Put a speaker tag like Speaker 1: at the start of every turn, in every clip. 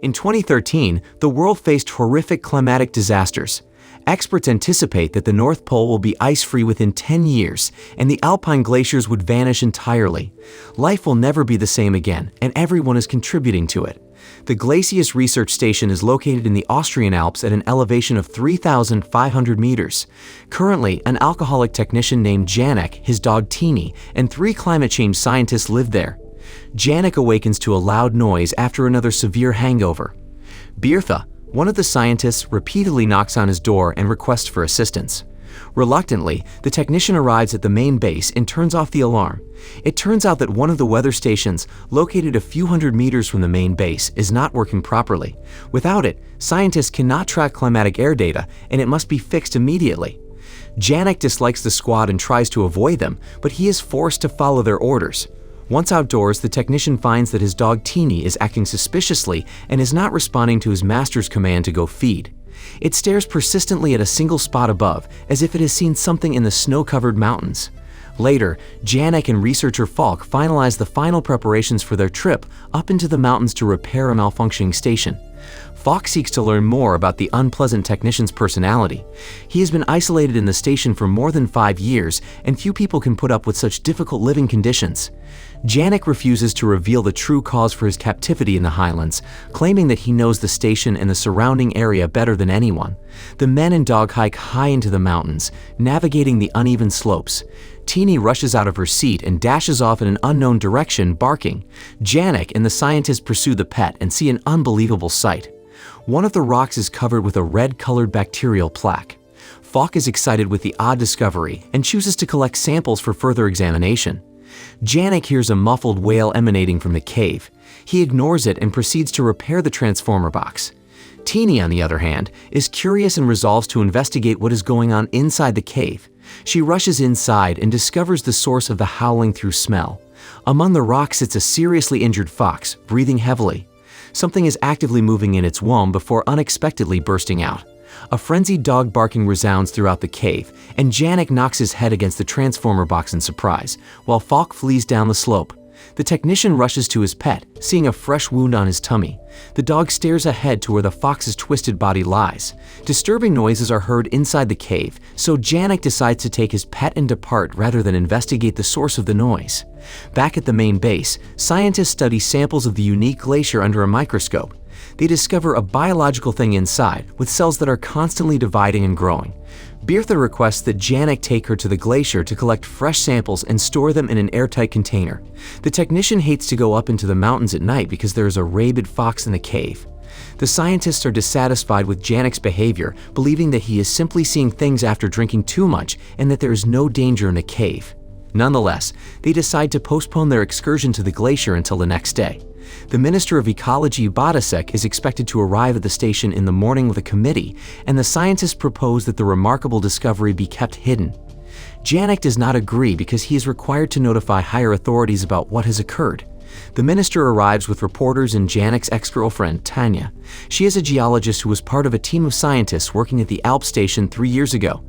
Speaker 1: In 2013, the world faced horrific climatic disasters. Experts anticipate that the North Pole will be ice-free within 10 years, and the alpine glaciers would vanish entirely. Life will never be the same again, and everyone is contributing to it. The Glaciers research station is located in the Austrian Alps at an elevation of 3,500 meters. Currently, an alcoholic technician named Janek, his dog Teeny, and 3 climate change scientists live there. Janek awakens to a loud noise after another severe hangover. Bertha, one of the scientists, repeatedly knocks on his door and requests for assistance. Reluctantly, the technician arrives at the main base and turns off the alarm. It turns out that one of the weather stations, located a few hundred meters from the main base, is not working properly. Without it, scientists cannot track climatic air data, and it must be fixed immediately. Janek dislikes the squad and tries to avoid them, but he is forced to follow their orders. Once outdoors, the technician finds that his dog Teeny is acting suspiciously and is not responding to his master's command to go feed. It stares persistently at a single spot above, as if it has seen something in the snow-covered mountains. Later, Janek and researcher Falk finalize the final preparations for their trip up into the mountains to repair a malfunctioning station. Falk seeks to learn more about the unpleasant technician's personality. He has been isolated in the station for more than 5 years, and few people can put up with such difficult living conditions. Janek refuses to reveal the true cause for his captivity in the highlands, claiming that he knows the station and the surrounding area better than anyone. The men and dog hike high into the mountains, navigating the uneven slopes. Teeny rushes out of her seat and dashes off in an unknown direction, barking. Janek and the scientist pursue the pet and see an unbelievable sight. One of the rocks is covered with a red-colored bacterial plaque. Falk is excited with the odd discovery and chooses to collect samples for further examination. Janek hears a muffled wail emanating from the cave. He ignores it and proceeds to repair the transformer box. Teeny, on the other hand, is curious and resolves to investigate what is going on inside the cave. She rushes inside and discovers the source of the howling through smell. Among the rocks sits a seriously injured fox, breathing heavily. Something is actively moving in its womb before unexpectedly bursting out. A frenzied dog barking resounds throughout the cave, and Janek knocks his head against the transformer box in surprise, while Falk flees down the slope. The technician rushes to his pet, seeing a fresh wound on his tummy. The dog stares ahead to where the fox's twisted body lies. Disturbing noises are heard inside the cave, so Janek decides to take his pet and depart rather than investigate the source of the noise. Back at the main base, scientists study samples of the unique glacier under a microscope. They discover a biological thing inside, with cells that are constantly dividing and growing. Bertha requests that Janek take her to the glacier to collect fresh samples and store them in an airtight container. The technician hates to go up into the mountains at night because there is a rabid fox in the cave. The scientists are dissatisfied with Janek's behavior, believing that he is simply seeing things after drinking too much and that there is no danger in the cave. Nonetheless, they decide to postpone their excursion to the glacier until the next day. The Minister of Ecology, Bodasek, is expected to arrive at the station in the morning with a committee, and the scientists propose that the remarkable discovery be kept hidden. Janek does not agree because he is required to notify higher authorities about what has occurred. The minister arrives with reporters and Janek's ex-girlfriend, Tanya. She is a geologist who was part of a team of scientists working at the Alp station 3 years ago.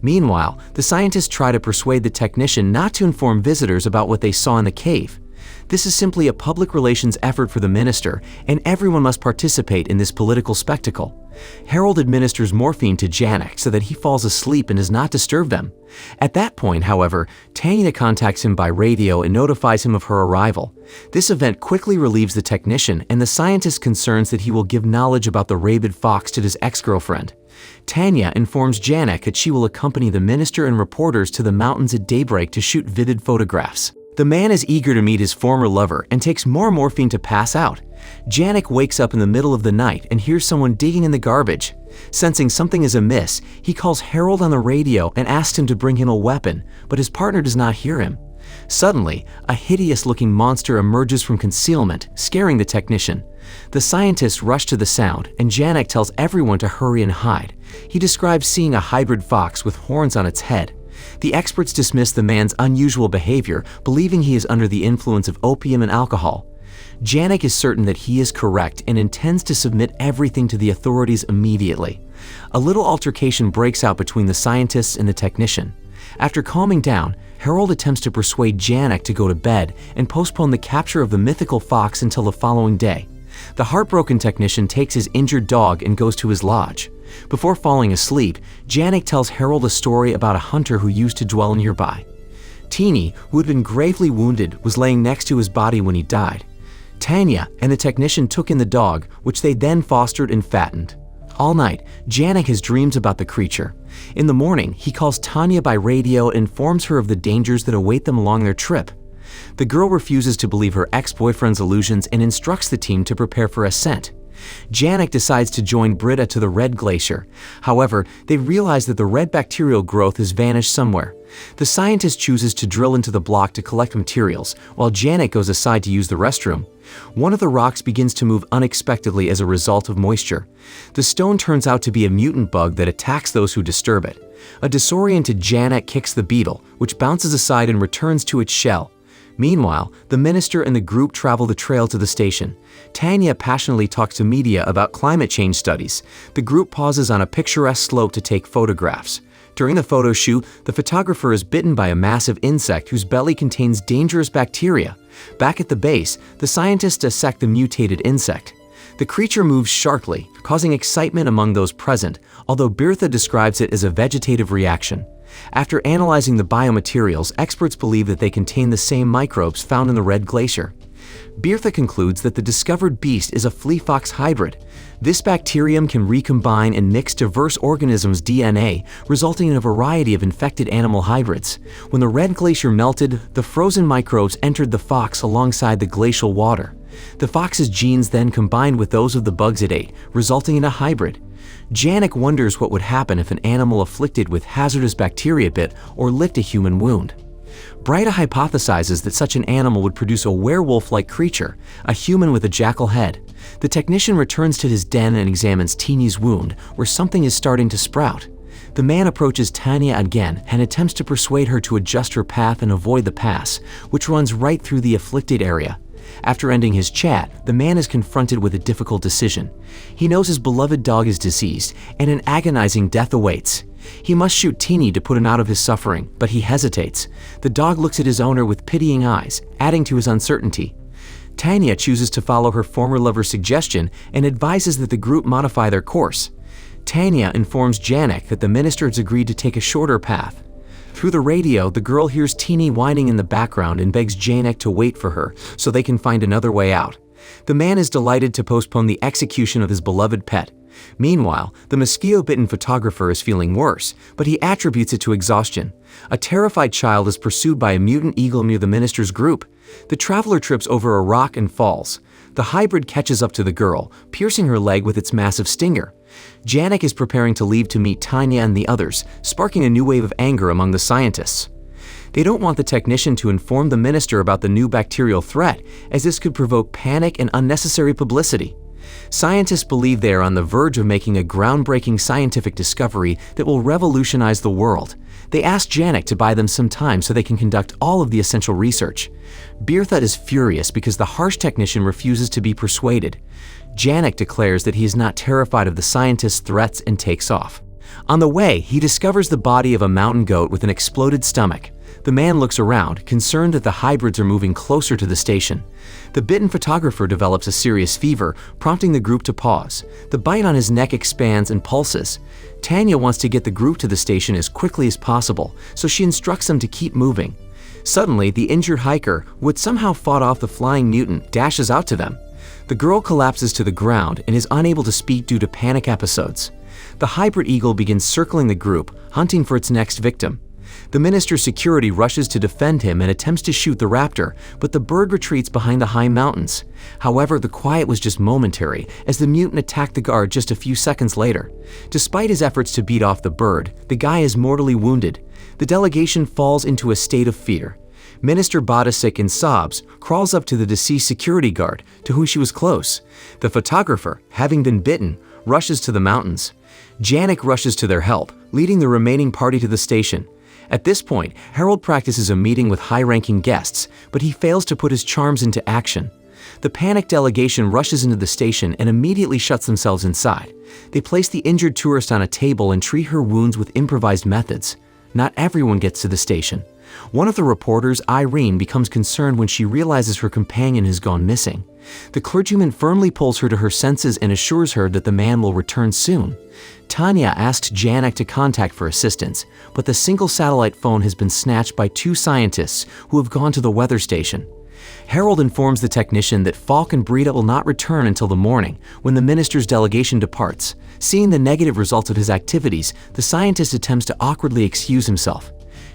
Speaker 1: Meanwhile, the scientists try to persuade the technician not to inform visitors about what they saw in the cave. This is simply a public relations effort for the minister, and everyone must participate in this political spectacle. Harold administers morphine to Janek so that he falls asleep and does not disturb them. At that point, however, Tanya contacts him by radio and notifies him of her arrival. This event quickly relieves the technician, and the scientist concerns that he will give knowledge about the rabid fox to his ex-girlfriend. Tanya informs Janek that she will accompany the minister and reporters to the mountains at daybreak to shoot vivid photographs. The man is eager to meet his former lover and takes more morphine to pass out. Janek wakes up in the middle of the night and hears someone digging in the garbage. Sensing something is amiss, he calls Harold on the radio and asks him to bring him a weapon, but his partner does not hear him. Suddenly, a hideous-looking monster emerges from concealment, scaring the technician. The scientists rush to the sound, and Janek tells everyone to hurry and hide. He describes seeing a hybrid fox with horns on its head. The experts dismiss the man's unusual behavior, believing he is under the influence of opium and alcohol. Janek is certain that he is correct and intends to submit everything to the authorities immediately. A little altercation breaks out between the scientists and the technician. After calming down, Harold attempts to persuade Janek to go to bed and postpone the capture of the mythical fox until the following day. The heartbroken technician takes his injured dog and goes to his lodge. Before falling asleep, Janek tells Harold a story about a hunter who used to dwell nearby. Teeny, who had been gravely wounded, was laying next to his body when he died. Tanya and the technician took in the dog, which they then fostered and fattened. All night, Janek has dreams about the creature. In the morning, he calls Tanya by radio and informs her of the dangers that await them along their trip. The girl refuses to believe her ex-boyfriend's illusions and instructs the team to prepare for ascent. Janek decides to join Britta to the Red Glacier. However, they realize that the red bacterial growth has vanished somewhere. The scientist chooses to drill into the block to collect materials, while Janek goes aside to use the restroom. One of the rocks begins to move unexpectedly as a result of moisture. The stone turns out to be a mutant bug that attacks those who disturb it. A disoriented Janek kicks the beetle, which bounces aside and returns to its shell. Meanwhile, the minister and the group travel the trail to the station. Tanya passionately talks to media about climate change studies. The group pauses on a picturesque slope to take photographs. During the photo shoot, the photographer is bitten by a massive insect whose belly contains dangerous bacteria. Back at the base, the scientists dissect the mutated insect. The creature moves sharply, causing excitement among those present, although Bertha describes it as a vegetative reaction. After analyzing the biomaterials, experts believe that they contain the same microbes found in the Red Glacier. Bertha concludes that the discovered beast is a flea-fox hybrid. This bacterium can recombine and mix diverse organisms' DNA, resulting in a variety of infected animal hybrids. When the Red Glacier melted, the frozen microbes entered the fox alongside the glacial water. The fox's genes then combined with those of the bugs it ate, resulting in a hybrid. Janek wonders what would happen if an animal afflicted with hazardous bacteria bit or licked a human wound. Britta hypothesizes that such an animal would produce a werewolf-like creature, a human with a jackal head. The technician returns to his den and examines Teeny's wound, where something is starting to sprout. The man approaches Tanya again and attempts to persuade her to adjust her path and avoid the pass, which runs right through the afflicted area. After ending his chat, the man is confronted with a difficult decision. He knows his beloved dog is diseased, and an agonizing death awaits. He must shoot Teeny to put him out of his suffering, but he hesitates. The dog looks at his owner with pitying eyes, adding to his uncertainty. Tanya chooses to follow her former lover's suggestion and advises that the group modify their course. Tanya informs Janek that the minister has agreed to take a shorter path. Through the radio, the girl hears Teeny whining in the background and begs Janek to wait for her so they can find another way out. The man is delighted to postpone the execution of his beloved pet. Meanwhile, the mosquito-bitten photographer is feeling worse, but he attributes it to exhaustion. A terrified child is pursued by a mutant eagle near the minister's group. The traveler trips over a rock and falls. The hybrid catches up to the girl, piercing her leg with its massive stinger. Janek is preparing to leave to meet Tanya and the others, sparking a new wave of anger among the scientists. They don't want the technician to inform the minister about the new bacterial threat, as this could provoke panic and unnecessary publicity. Scientists believe they are on the verge of making a groundbreaking scientific discovery that will revolutionize the world. They ask Janek to buy them some time so they can conduct all of the essential research. Bertha is furious because the harsh technician refuses to be persuaded. Janek declares that he is not terrified of the scientist's threats and takes off. On the way, he discovers the body of a mountain goat with an exploded stomach. The man looks around, concerned that the hybrids are moving closer to the station. The bitten photographer develops a serious fever, prompting the group to pause. The bite on his neck expands and pulses. Tanya wants to get the group to the station as quickly as possible, so she instructs them to keep moving. Suddenly, the injured hiker, who had somehow fought off the flying mutant, dashes out to them. The girl collapses to the ground and is unable to speak due to panic episodes. The hybrid eagle begins circling the group, hunting for its next victim. The minister's security rushes to defend him and attempts to shoot the raptor, but the bird retreats behind the high mountains. However, the quiet was just momentary, as the mutant attacked the guard just a few seconds later. Despite his efforts to beat off the bird, the guy is mortally wounded. The delegation falls into a state of fear. Minister Bodisik, in sobs, crawls up to the deceased security guard, to whom she was close. The photographer, having been bitten, rushes to the mountains. Janek rushes to their help, leading the remaining party to the station. At this point, Harold practices a meeting with high-ranking guests, but he fails to put his charms into action. The panicked delegation rushes into the station and immediately shuts themselves inside. They place the injured tourist on a table and treat her wounds with improvised methods. Not everyone gets to the station. One of the reporters, Irene, becomes concerned when she realizes her companion has gone missing. The clergyman firmly pulls her to her senses and assures her that the man will return soon. Tanya asks Janek to contact for assistance, but the single satellite phone has been snatched by two scientists who have gone to the weather station. Harold informs the technician that Falk and Brita will not return until the morning, when the minister's delegation departs. Seeing the negative results of his activities, the scientist attempts to awkwardly excuse himself.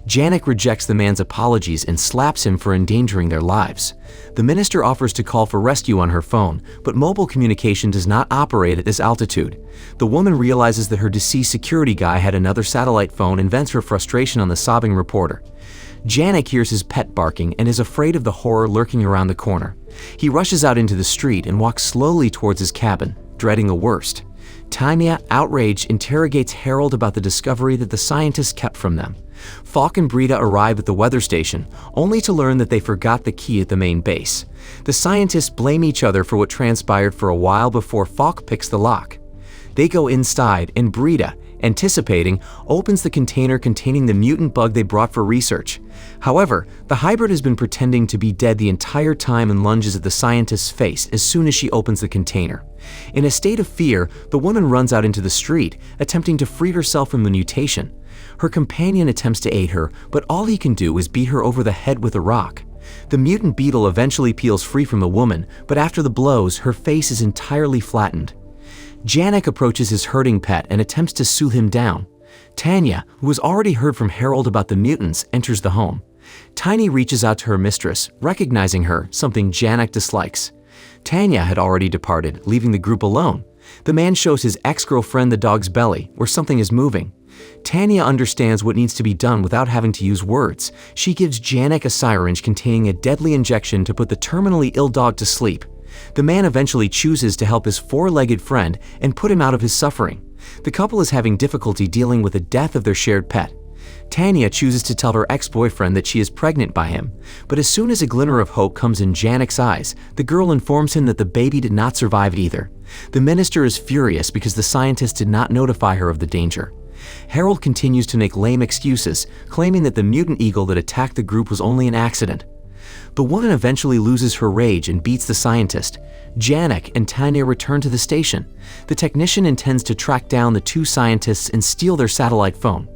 Speaker 1: Janek rejects the man's apologies and slaps him for endangering their lives. The minister offers to call for rescue on her phone, but mobile communication does not operate at this altitude. The woman realizes that her deceased security guy had another satellite phone and vents her frustration on the sobbing reporter. Janek hears his pet barking and is afraid of the horror lurking around the corner. He rushes out into the street and walks slowly towards his cabin, dreading the worst. Tanya, outraged, interrogates Harold about the discovery that the scientists kept from them. Falk and Brita arrive at the weather station, only to learn that they forgot the key at the main base. The scientists blame each other for what transpired for a while before Falk picks the lock. They go inside, and Brita, anticipating, opens the container containing the mutant bug they brought for research. However, the hybrid has been pretending to be dead the entire time and lunges at the scientist's face as soon as she opens the container. In a state of fear, the woman runs out into the street, attempting to free herself from the mutation. Her companion attempts to aid her, but all he can do is beat her over the head with a rock. The mutant beetle eventually peels free from the woman, but after the blows, her face is entirely flattened. Janek approaches his hurting pet and attempts to soothe him down. Tanya, who has already heard from Harold about the mutants, enters the home. Tiny reaches out to her mistress, recognizing her, something Janek dislikes. Tanya had already departed, leaving the group alone. The man shows his ex-girlfriend the dog's belly, where something is moving. Tanya understands what needs to be done without having to use words. She gives Janek a syringe containing a deadly injection to put the terminally ill dog to sleep. The man eventually chooses to help his four-legged friend and put him out of his suffering. The couple is having difficulty dealing with the death of their shared pet. Tanya chooses to tell her ex-boyfriend that she is pregnant by him, but as soon as a glimmer of hope comes in Janek's eyes, the girl informs him that the baby did not survive either. The minister is furious because the scientist did not notify her of the danger. Harold continues to make lame excuses, claiming that the mutant eagle that attacked the group was only an accident. The woman eventually loses her rage and beats the scientist. Janek and Tanya return to the station. The technician intends to track down the two scientists and steal their satellite phone.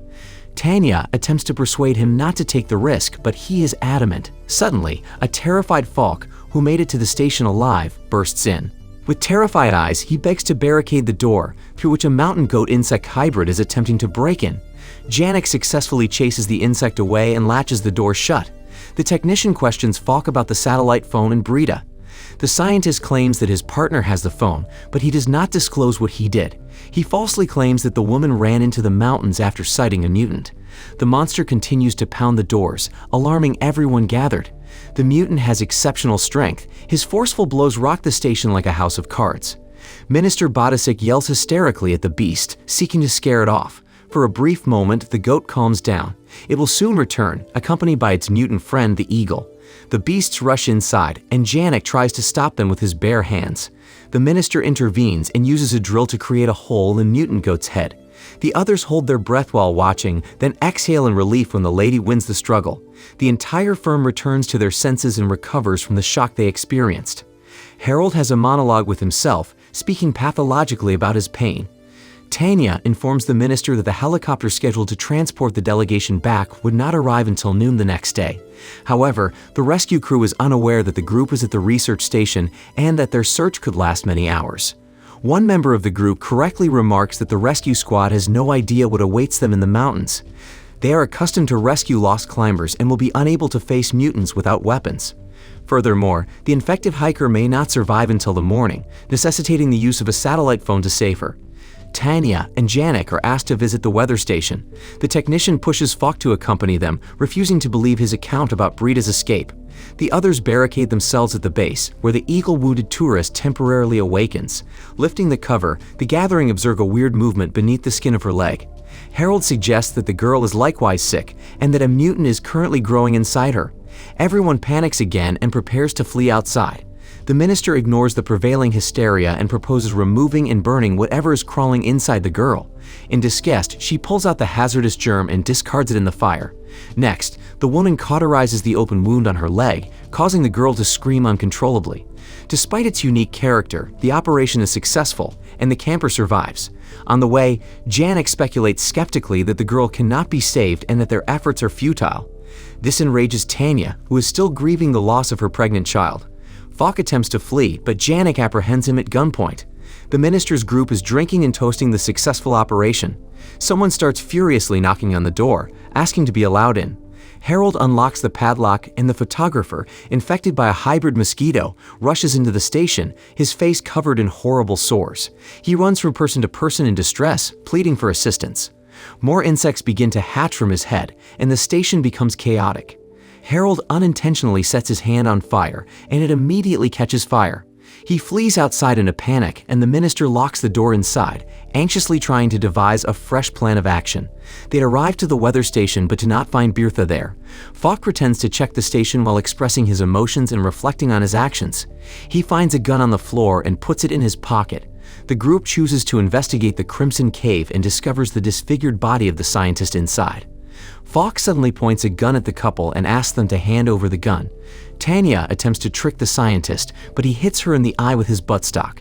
Speaker 1: Tanya attempts to persuade him not to take the risk, but he is adamant. Suddenly, a terrified Falk, who made it to the station alive, bursts in. With terrified eyes, he begs to barricade the door, through which a mountain goat insect hybrid is attempting to break in. Janek successfully chases the insect away and latches the door shut. The technician questions Falk about the satellite phone and Brita. The scientist claims that his partner has the phone, but he does not disclose what he did. He falsely claims that the woman ran into the mountains after sighting a mutant. The monster continues to pound the doors, alarming everyone gathered. The mutant has exceptional strength. His forceful blows rock the station like a house of cards. Minister Bodisik yells hysterically at the beast, seeking to scare it off. For a brief moment, the goat calms down. It will soon return, accompanied by its mutant friend, the eagle. The beasts rush inside, and Janek tries to stop them with his bare hands. The minister intervenes and uses a drill to create a hole in mutant goat's head. The others hold their breath while watching, then exhale in relief when the lady wins the struggle. The entire firm returns to their senses and recovers from the shock they experienced. Harold has a monologue with himself, speaking pathologically about his pain. Tanya informs the minister that the helicopter scheduled to transport the delegation back would not arrive until noon the next day. However, the rescue crew is unaware that the group is at the research station and that their search could last many hours. One member of the group correctly remarks that the rescue squad has no idea what awaits them in the mountains. They are accustomed to rescue lost climbers and will be unable to face mutants without weapons. Furthermore, the infected hiker may not survive until the morning, necessitating the use of a satellite phone to save her. Tanya and Janek are asked to visit the weather station. The technician pushes Falk to accompany them, refusing to believe his account about Brita's escape. The others barricade themselves at the base, where the eagle-wounded tourist temporarily awakens. Lifting the cover, the gathering observe a weird movement beneath the skin of her leg. Harold suggests that the girl is likewise sick, and that a mutant is currently growing inside her. Everyone panics again and prepares to flee outside. The minister ignores the prevailing hysteria and proposes removing and burning whatever is crawling inside the girl. In disgust, she pulls out the hazardous germ and discards it in the fire. Next, the woman cauterizes the open wound on her leg, causing the girl to scream uncontrollably. Despite its unique character, the operation is successful, and the camper survives. On the way, Janek speculates skeptically that the girl cannot be saved and that their efforts are futile. This enrages Tanya, who is still grieving the loss of her pregnant child. Falk attempts to flee, but Janek apprehends him at gunpoint. The minister's group is drinking and toasting the successful operation. Someone starts furiously knocking on the door, asking to be allowed in. Harold unlocks the padlock, and the photographer, infected by a hybrid mosquito, rushes into the station, his face covered in horrible sores. He runs from person to person in distress, pleading for assistance. More insects begin to hatch from his head, and the station becomes chaotic. Harold unintentionally sets his hand on fire, and it immediately catches fire. He flees outside in a panic, and the minister locks the door inside, anxiously trying to devise a fresh plan of action. They'd arrive to the weather station but do not find Bertha there. Falk pretends to check the station while expressing his emotions and reflecting on his actions. He finds a gun on the floor and puts it in his pocket. The group chooses to investigate the Crimson Cave and discovers the disfigured body of the scientist inside. Falk suddenly points a gun at the couple and asks them to hand over the gun. Tanya attempts to trick the scientist, but he hits her in the eye with his buttstock.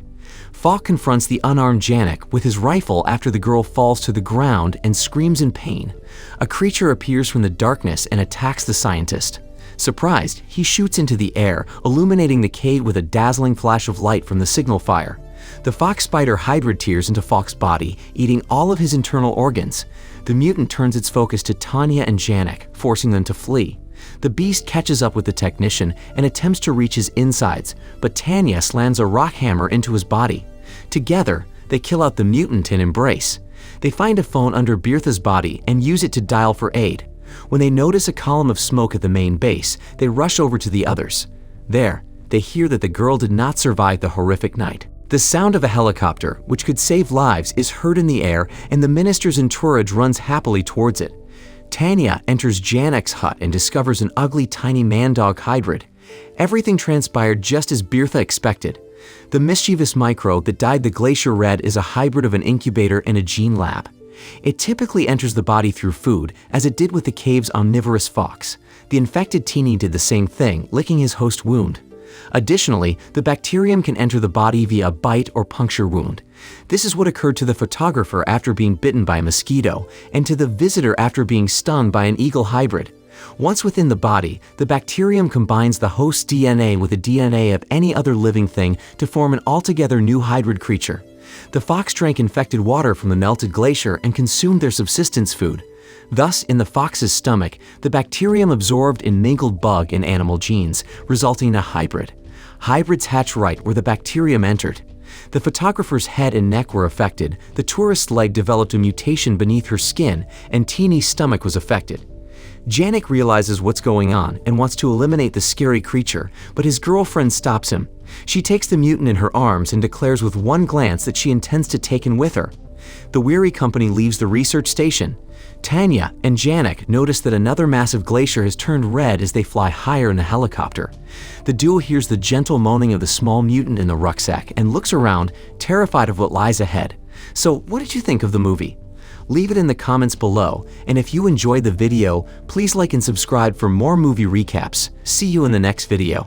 Speaker 1: Falk confronts the unarmed Janek with his rifle after the girl falls to the ground and screams in pain. A creature appears from the darkness and attacks the scientist. Surprised, he shoots into the air, illuminating the cave with a dazzling flash of light from the signal fire. The fox spider hybrid tears into Falk's body, eating all of his internal organs. The mutant turns its focus to Tanya and Janek, forcing them to flee. The beast catches up with the technician and attempts to reach his insides, but Tanya slams a rock hammer into his body. Together, they kill out the mutant and embrace. They find a phone under Bertha's body and use it to dial for aid. When they notice a column of smoke at the main base, they rush over to the others. There, they hear that the girl did not survive the horrific night. The sound of a helicopter, which could save lives, is heard in the air, and the minister's entourage runs happily towards it. Tanya enters Janek's hut and discovers an ugly tiny man-dog hybrid. Everything transpired just as Bertha expected. The mischievous microbe that dyed the Glacier red is a hybrid of an incubator and a gene lab. It typically enters the body through food, as it did with the cave's omnivorous fox. The infected teeny did the same thing, licking his host wound. Additionally, the bacterium can enter the body via a bite or puncture wound. This is what occurred to the photographer after being bitten by a mosquito, and to the visitor after being stung by an eagle hybrid. Once within the body, the bacterium combines the host's DNA with the DNA of any other living thing to form an altogether new hybrid creature. The fox drank infected water from the melted glacier and consumed their subsistence food. Thus, in the fox's stomach, the bacterium absorbed and mingled bug and animal genes, resulting in a hybrid. Hybrids hatch right where the bacterium entered. The photographer's head and neck were affected, the tourist's leg developed a mutation beneath her skin, and Teeny's stomach was affected. Janek realizes what's going on and wants to eliminate the scary creature, but his girlfriend stops him. She takes the mutant in her arms and declares with one glance that she intends to take him with her. The weary company leaves the research station. Tanya and Janek notice that another massive glacier has turned red as they fly higher in a helicopter. The duo hears the gentle moaning of the small mutant in the rucksack and looks around, terrified of what lies ahead. So, what did you think of the movie? Leave it in the comments below, and if you enjoyed the video, please like and subscribe for more movie recaps. See you in the next video.